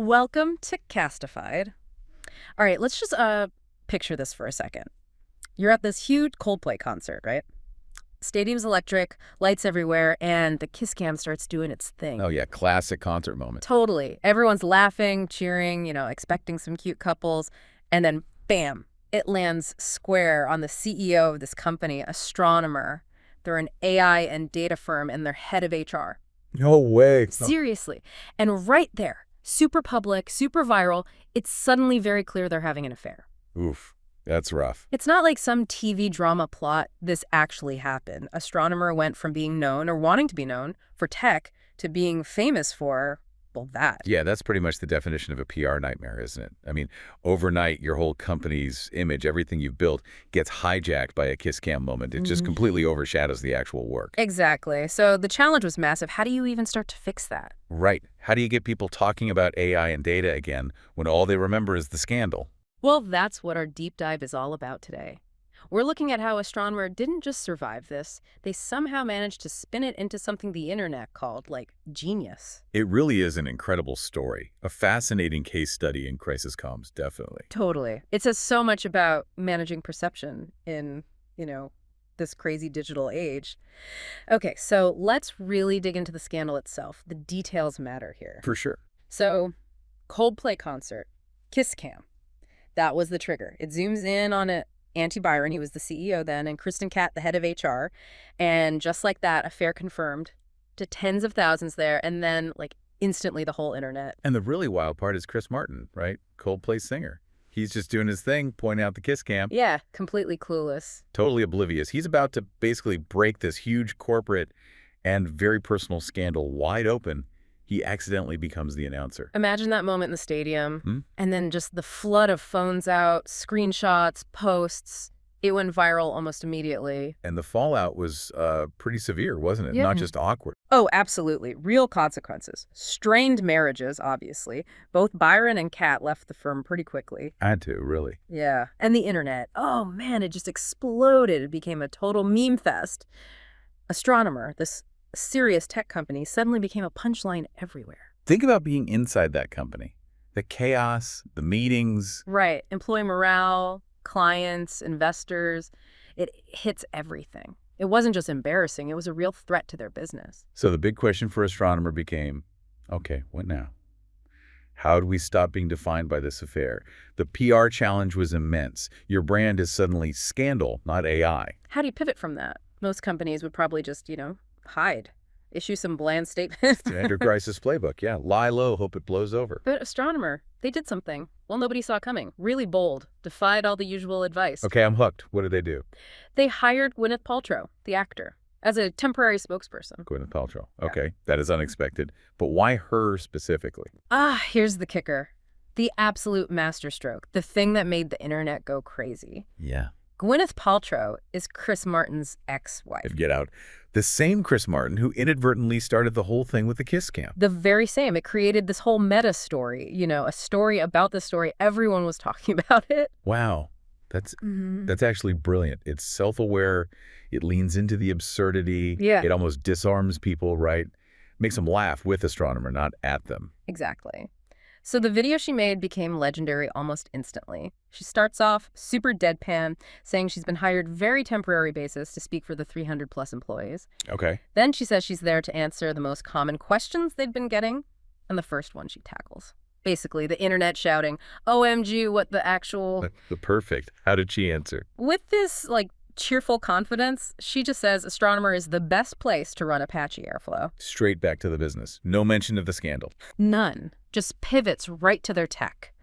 Welcome to Castified. All right, let's just picture this for a second. You're at this huge Coldplay concert, right? Stadium's electric, lights everywhere, and the kiss cam starts doing its thing. Oh, yeah, classic concert moment. Totally. Everyone's laughing, cheering, expecting some cute couples, and then bam, it lands square on the CEO of this company, Astronomer. They're an AI and data firm, and they're head of HR. No way. Seriously. And right there, super public, super viral, it's suddenly very clear they're having an affair. Oof, that's rough. It's not like some TV drama plot. This actually happened. Astronomer went from being known or wanting to be known for tech to being famous for, well, that. Yeah, that's pretty much the definition of a PR nightmare, isn't it? I mean, overnight, your whole company's image, everything you've built, gets hijacked by a kiss cam moment. It just completely overshadows the actual work. Exactly. So the challenge was massive. How do you even start to fix that? Right. How do you get people talking about AI and data again when all they remember is the scandal? Well, that's what our deep dive is all about today. We're looking at how Astronomer didn't just survive this, they somehow managed to spin it into something the internet called, genius. It really is an incredible story. A fascinating case study in crisis comms, definitely. Totally. It says so much about managing perception in, this crazy digital age. Okay, so let's really dig into the scandal itself. The details matter here. For sure. So, Coldplay concert, kiss cam. That was the trigger. It zooms in on it. Auntie Byron, he was the CEO then, and Kristen Catt, the head of HR. And just like that, affair confirmed to tens of thousands there, and then, instantly the whole internet. And the really wild part is Chris Martin, right? Coldplay singer. He's just doing his thing, pointing out the kiss cam. Yeah, completely clueless. Totally oblivious. He's about to basically break this huge corporate and very personal scandal wide open. He accidentally becomes the announcer. Imagine that moment in the stadium, and then just the flood of phones out, screenshots, posts. It went viral almost immediately. And the fallout was pretty severe, wasn't it? Yeah. Not just awkward. Oh, absolutely. Real consequences. Strained marriages, obviously. Both Byron and Kat left the firm pretty quickly. Had to, really. Yeah. And the internet. Oh, man, it just exploded. It became a total meme fest. Astronomer, this serious tech company, suddenly became a punchline everywhere. Think about being inside that company. The chaos, the meetings. Right. Employee morale, clients, investors. It hits everything. It wasn't just embarrassing. It was a real threat to their business. So the big question for Astronomer became, okay, what now? How do we stop being defined by this affair? The PR challenge was immense. Your brand is suddenly scandal, not AI. How do you pivot from that? Most companies would probably just, hide. Issue some bland statements. Standard crisis playbook, yeah. Lie low, hope it blows over. But Astronomer, they did something. Well, nobody saw coming. Really bold. Defied all the usual advice. Okay, I'm hooked. What did they do? They hired Gwyneth Paltrow, the actor, as a temporary spokesperson. Gwyneth Paltrow. Yeah. Okay, that is unexpected. But why her specifically? Here's the kicker. The absolute masterstroke. The thing that made the internet go crazy. Yeah. Gwyneth Paltrow is Chris Martin's ex-wife. Get out. The same Chris Martin who inadvertently started the whole thing with the kiss cam. The very same. It created this whole meta story, a story about the story. Everyone was talking about it. Wow. That's actually brilliant. It's self-aware. It leans into the absurdity. Yeah. It almost disarms people, right? Makes them laugh with Astronomer, not at them. Exactly. So the video she made became legendary almost instantly. She starts off super deadpan, saying she's been hired very temporary basis to speak for the 300-plus employees. Okay. Then she says she's there to answer the most common questions they'd been getting, and the first one she tackles. Basically, the internet shouting, OMG, what the actual... The perfect. How did she answer? With this, cheerful confidence, she just says Astronomer is the best place to run Apache Airflow. Straight back to the business. No mention of the scandal. None. Just pivots right to their tech.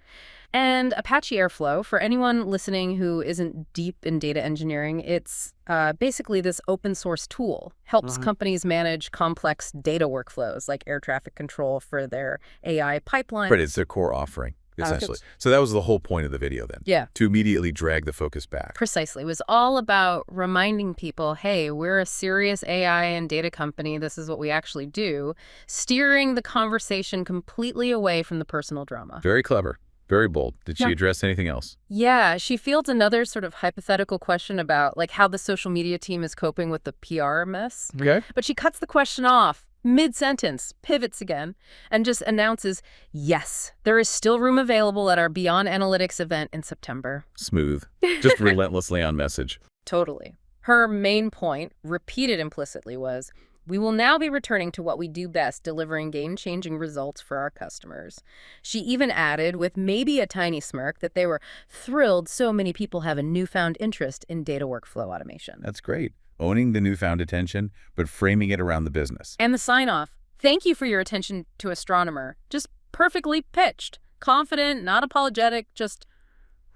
And Apache Airflow, for anyone listening who isn't deep in data engineering, it's basically this open source tool. Helps companies manage complex data workflows like air traffic control for their AI pipeline. But it's their core offering, essentially. So that was the whole point of the video then. Yeah. To immediately drag the focus back. Precisely. It was all about reminding people, hey, we're a serious AI and data company. This is what we actually do. Steering the conversation completely away from the personal drama. Very clever. Very bold. Did she address anything else? Yeah, she fields another sort of hypothetical question about how the social media team is coping with the PR mess. Okay. But she cuts the question off Mid-sentence, pivots again, and just announces, yes, there is still room available at our Beyond Analytics event in September. Smooth. Just relentlessly on message. Totally. Her main point, repeated implicitly, was, we will now be returning to what we do best, delivering game-changing results for our customers. She even added, with maybe a tiny smirk, that they were thrilled so many people have a newfound interest in data workflow automation. That's great. Owning the newfound attention, but framing it around the business. And the sign-off, thank you for your attention to Astronomer. Just perfectly pitched. Confident, not apologetic, just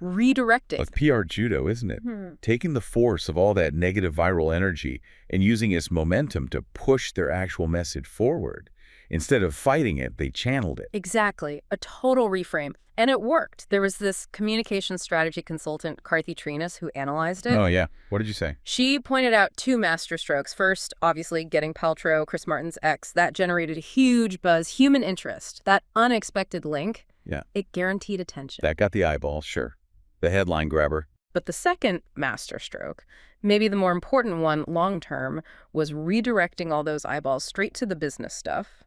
redirecting. Of PR judo, isn't it? Taking the force of all that negative viral energy and using its momentum to push their actual message forward. Instead of fighting it, they channeled it. Exactly. A total reframe. And it worked. There was this communication strategy consultant, Karthi Trinas, who analyzed it. Oh, yeah. What did you say? She pointed out two masterstrokes. First, obviously, getting Paltrow, Chris Martin's ex. That generated a huge buzz, human interest. That unexpected link, it guaranteed attention. That got the eyeball, sure. The headline grabber. But the second masterstroke, maybe the more important one long-term, was redirecting all those eyeballs straight to the business stuff.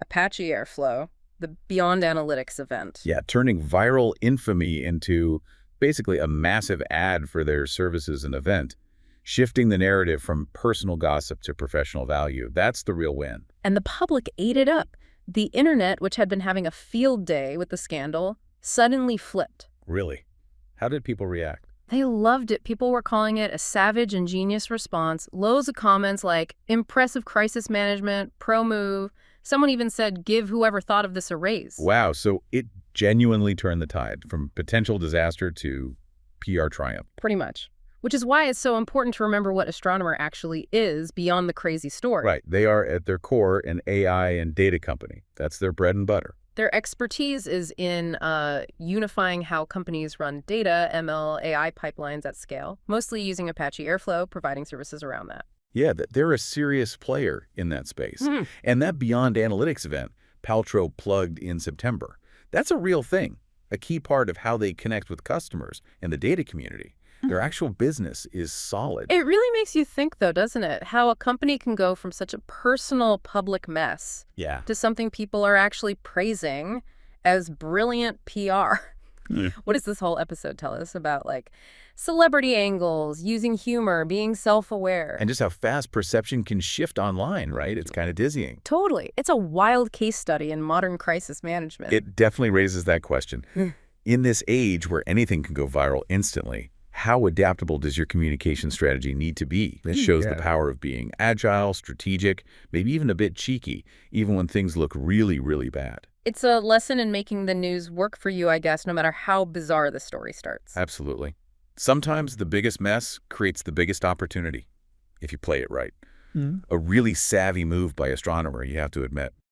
Apache Airflow, the Beyond Analytics event. Yeah, turning viral infamy into basically a massive ad for their services and event, shifting the narrative from personal gossip to professional value. That's the real win. And the public ate it up. The internet, which had been having a field day with the scandal, suddenly flipped. Really? How did people react? They loved it. People were calling it a savage and genius response. Loads of comments like, impressive crisis management, pro move. Someone even said, give whoever thought of this a raise. Wow, so it genuinely turned the tide from potential disaster to PR triumph. Pretty much. Which is why it's so important to remember what Astronomer actually is beyond the crazy story. Right. They are at their core an AI and data company. That's their bread and butter. Their expertise is in unifying how companies run data, ML, AI pipelines at scale, mostly using Apache Airflow, providing services around that. Yeah, they're a serious player in that space. And that Beyond Analytics event, Paltrow plugged in September, that's a real thing, a key part of how they connect with customers and the data community. Their actual business is solid. It really makes you think, though, doesn't it? How a company can go from such a personal public mess to something people are actually praising as brilliant PR. What does this whole episode tell us about, like, celebrity angles, using humor, being self-aware? And just how fast perception can shift online, right? It's kind of dizzying. Totally. It's a wild case study in modern crisis management. It definitely raises that question. In this age where anything can go viral instantly, how adaptable does your communication strategy need to be? This shows the power of being agile, strategic, maybe even a bit cheeky, even when things look really, really bad. It's a lesson in making the news work for you, I guess, no matter how bizarre the story starts. Absolutely. Sometimes the biggest mess creates the biggest opportunity, if you play it right. A really savvy move by Astronomer, you have to admit.